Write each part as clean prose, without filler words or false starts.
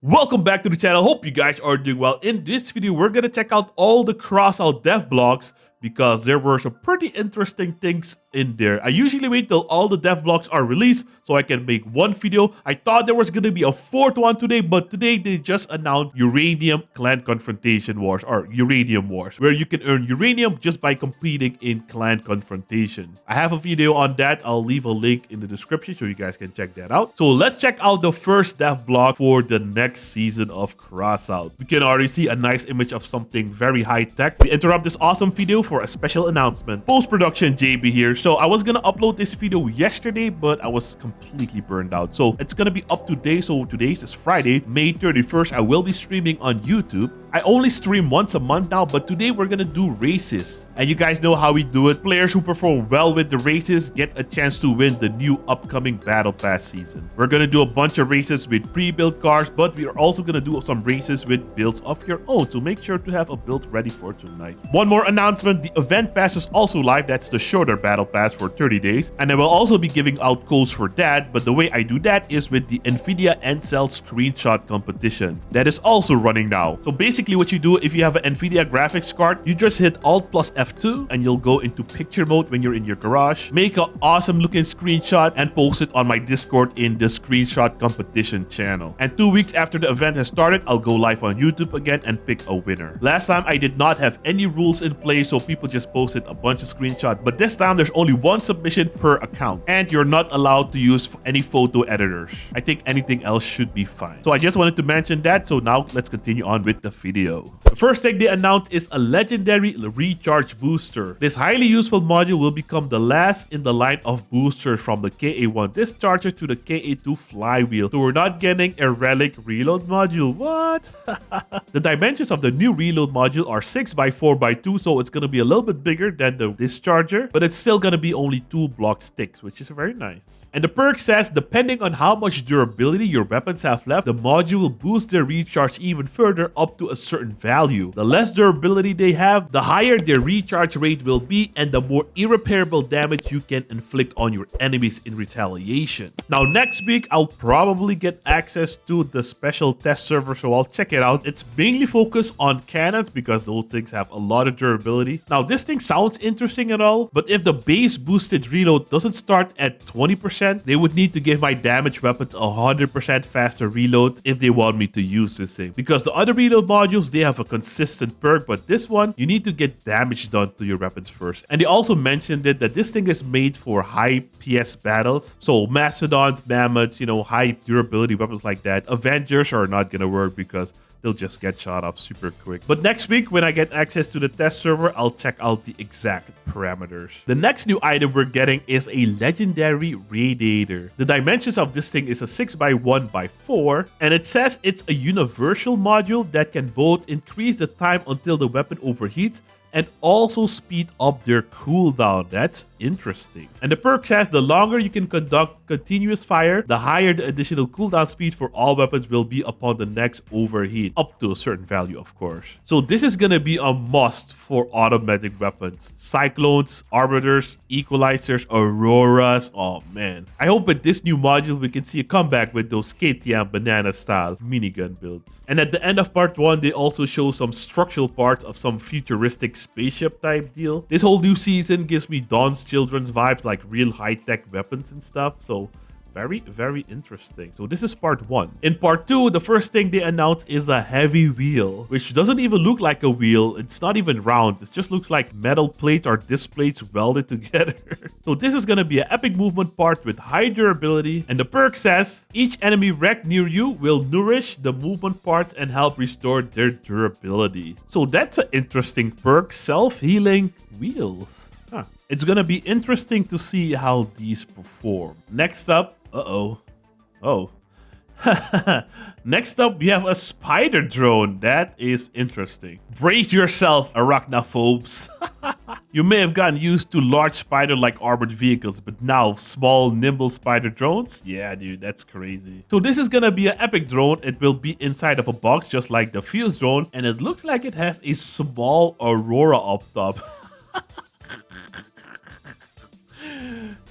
Welcome back to the channel. Hope you guys are doing well. In this video, we're gonna check out all the Crossout dev blogs because there were some pretty interesting things in there. I usually wait till all the dev blogs are released so I can make one video. I thought there was gonna be a fourth one today, but today they just announced Uranium Clan Confrontation Wars or Uranium Wars, where you can earn uranium just by competing in clan confrontation. I have a video on that. I'll leave a link in the description so you guys can check that out. So let's check out the first dev blog for the next season of Crossout. We can already see a nice image of something very high tech. We interrupt this awesome video for a special announcement. Post-production JB here. So I was gonna upload this video yesterday, but I was completely burned out. So it's gonna be up today. So today's is Friday, May 31st. I will be streaming on YouTube. I only stream once a month now, but today we're gonna do races. And you guys know how we do it. Players who perform well with the races get a chance to win the new upcoming Battle Pass season. We're gonna do a bunch of races with pre-built cars, but we are also gonna do some races with builds of your own. So make sure to have a build ready for tonight. One more announcement, the event pass is also live. That's the shorter Battle Pass for 30 days. And I will also be giving out codes for that, but the way I do that is with the NVIDIA N-Cell screenshot competition. That is also running now. So basically what you do if you have an NVIDIA graphics card, you just hit Alt plus F2 and you'll go into picture mode when you're in your garage, make an awesome looking screenshot and post it on my Discord in the screenshot competition channel. And 2 weeks after the event has started, I'll go live on YouTube again and pick a winner. Last time I did not have any rules in place, so people just posted a bunch of screenshots, but this time there's only one submission per account and you're not allowed to use any photo editors. I think anything else should be fine. So I just wanted to mention that. So now let's continue on with the video. The first thing they announced is a legendary recharge booster. This highly useful module will become the last in the line of boosters from the KA1 discharger to the KA2 flywheel. So we're not getting a relic reload module. What? The dimensions of the new reload module are 6x4x2, so it's going to be a little bit bigger than the discharger, but it's still going to be only 2 block sticks, which is very nice. And the perk says, depending on how much durability your weapons have left, the module will boost their recharge even further up to a certain value. The less durability they have, the higher their recharge rate will be and the more irreparable damage you can inflict on your enemies in retaliation. Now next week, I'll probably get access to the special test server, so I'll check it out. It's mainly focused on cannons because those things have a lot of durability. Now this thing sounds interesting at all, but if the base boosted reload doesn't start at 20%, they would need to give my damaged weapons 100% faster reload if they want me to use this thing. Because the other reload modules, they have a consistent perk, but this one, you need to get damage done to your weapons first. And they also mentioned it that this thing is made for high PS battles. So Mastodons, Mammoths, high durability weapons like that. Avengers are not gonna work because they'll just get shot off super quick. But next week, when I get access to the test server, I'll check out the exact parameters. The next new item we're getting is a legendary radiator. The dimensions of this thing is a 6x1x4, and it says it's a universal module that can both increase the time until the weapon overheats and also speed up their cooldown. That's interesting. And the perk says the longer you can conduct continuous fire, the higher the additional cooldown speed for all weapons will be upon the next overheat, up to a certain value, of course. So this is gonna be a must for automatic weapons. Cyclones, Arbiters, Equalizers, Auroras. Oh man. I hope with this new module we can see a comeback with those KTM banana style minigun builds. And at the end of part 1, they also show some structural parts of some futuristic spaceship type deal. This whole new season gives me Dawn's Children's vibes, like real high-tech weapons and stuff. So very, very interesting. So this is part 1. In part 2, the first thing they announced is a heavy wheel, which doesn't even look like a wheel. It's not even round. It just looks like metal plates or disc plates welded together. So this is going to be an epic movement part with high durability. And the perk says, each enemy wrecked near you will nourish the movement parts and help restore their durability. So that's an interesting perk. Self-healing wheels. Huh. It's gonna be interesting to see how these perform. Next up, next up, we have a spider drone. That is interesting. Brace yourself, arachnophobes. You may have gotten used to large spider-like armored vehicles, but now small, nimble spider drones? Yeah, dude, that's crazy. So this is gonna be an epic drone. It will be inside of a box, just like the Fuse drone, and it looks like it has a small Aurora up top.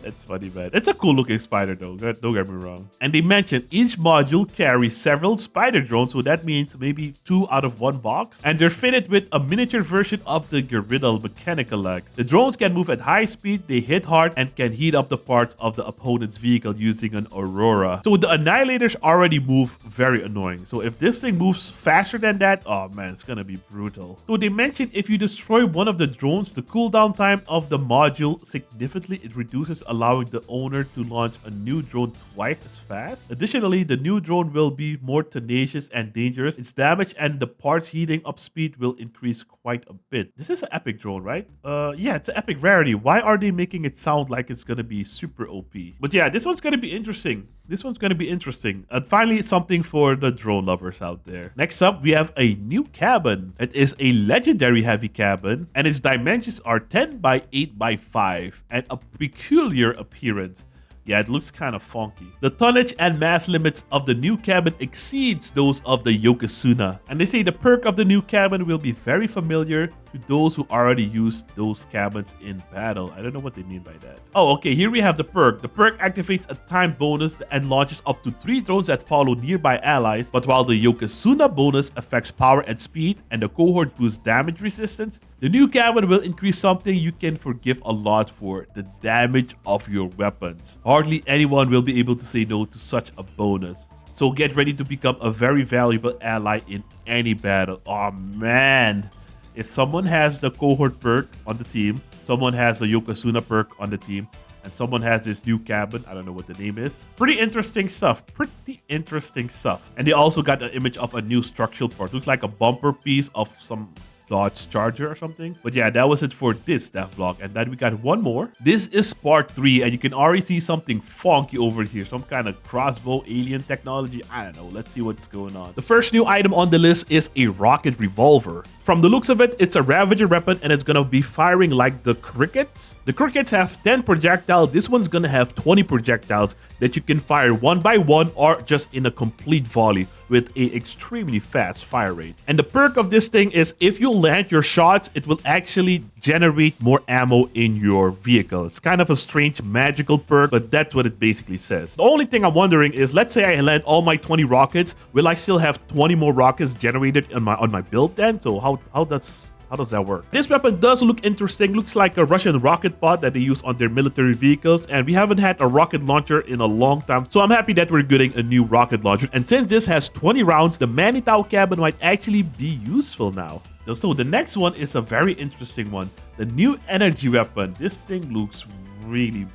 It's funny, man. It's a cool looking spider though, don't get me wrong. And they mentioned each module carries several spider drones, so that means maybe 2 out of 1 box. And they're fitted with a miniature version of the Gyridal mechanical legs. The drones can move at high speed, they hit hard, and can heat up the parts of the opponent's vehicle using an aurora. So the Annihilators already move very annoying. So if this thing moves faster than that, oh man, it's gonna be brutal. So they mentioned if you destroy one of the drones, the cooldown time of the module significantly it reduces, allowing the owner to launch a new drone twice as fast. Additionally, the new drone will be more tenacious and dangerous. Its damage and the parts heating up speed will increase quite a bit. This is an epic drone, right? Yeah, it's an epic rarity. Why are they making it sound like it's gonna be super OP? But yeah, this one's gonna be interesting. This one's gonna be interesting. And finally, something for the drone lovers out there. Next up, we have a new cabin. It is a legendary heavy cabin, and its dimensions are 10 by 8 by 5 and a peculiar appearance. Yeah, it looks kind of funky. The tonnage and mass limits of the new cabin exceeds those of the Yokozuna. And they say the perk of the new cabin will be very familiar to those who already used those cabins in battle. I don't know what they mean by that. Oh, okay, here we have the perk. The perk activates a time bonus and launches up to 3 drones that follow nearby allies. But while the Yokozuna bonus affects power and speed and the cohort boosts damage resistance, the new cabin will increase something you can forgive a lot for: the damage of your weapons. Hardly anyone will be able to say no to such a bonus. So get ready to become a very valuable ally in any battle. Oh man. If someone has the cohort perk on the team, someone has the Yokozuna perk on the team, and someone has this new cabin, I don't know what the name is. Pretty interesting stuff. Pretty interesting stuff. And they also got an image of a new structural part. Looks like a bumper piece of some Dodge Charger or something. But yeah, that was it for this devblog. And then we got one more. This is part 3, and you can already see something funky over here. Some kind of crossbow alien technology. I don't know. Let's see what's going on. The first new item on the list is a rocket revolver. From the looks of it, it's a Ravager weapon, and it's gonna be firing like the Crickets. The Crickets have 10 projectiles. This one's gonna have 20 projectiles that you can fire one by one or just in a complete volley with a extremely fast fire rate. And the perk of this thing is if you land your shots, it will actually generate more ammo in your vehicle. It's kind of a strange magical perk, but that's what it basically says. The only thing I'm wondering is, let's say I land all my 20 rockets, will I still have 20 more rockets generated on my build then? So how does that work? This weapon does look interesting. Looks like a Russian rocket pod that they use on their military vehicles, and we haven't had a rocket launcher in a long time, so I'm happy that we're getting a new rocket launcher. And since this has 20 rounds, the Manitao cabin might actually be useful now. So the next one is a very interesting one. The new energy weapon. This thing looks really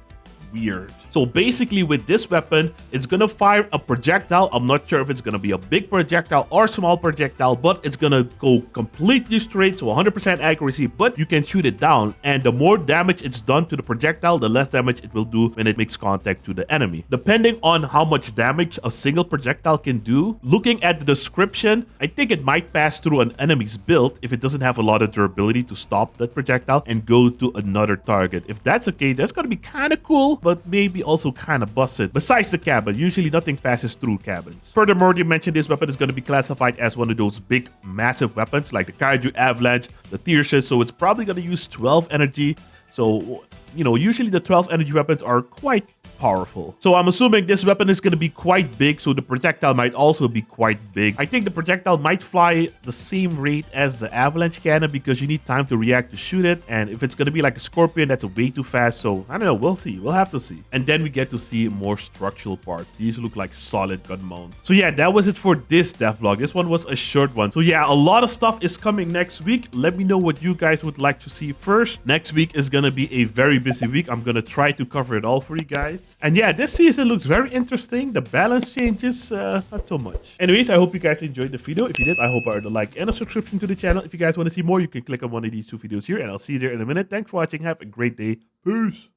weird. So basically with this weapon, it's gonna fire a projectile. I'm not sure if it's gonna be a big projectile or small projectile, but it's gonna go completely straight, so 100% accuracy, but you can shoot it down. And the more damage it's done to the projectile, the less damage it will do when it makes contact to the enemy. Depending on how much damage a single projectile can do, looking at the description, I think it might pass through an enemy's build if it doesn't have a lot of durability to stop that projectile and go to another target. If that's the case, that's gonna be kind of cool, but maybe also kind of busted. Besides the cabin, usually nothing passes through cabins. Furthermore, they mentioned this weapon is going to be classified as one of those big, massive weapons like the Kaiju Avalanche, the Thyrsus, so it's probably going to use 12 energy. So, you know, usually the 12 energy weapons are quite powerful. So I'm assuming this weapon is going to be quite big, so the projectile might also be quite big. I think the projectile might fly the same rate as the avalanche cannon because you need time to react to shoot it, and if it's going to be like a scorpion, that's way too fast. So I don't know, we'll see, we'll have to see. And then we get to see more structural parts. These look like solid gun mounts. So yeah, that was it for this devlog. This one was a short one. So yeah, a lot of stuff is coming next week. Let me know what you guys would like to see first. Next week is going to be a very busy week. I'm going to try to cover it all for you guys. And yeah, this season looks very interesting. The balance changes, not so much. Anyways, I hope you guys enjoyed the video. If you did, I hope I heard a like and a subscription to the channel. If you guys want to see more, you can click on one of these 2 videos here, and I'll see you there in a minute. Thanks for watching. Have a great day. Peace.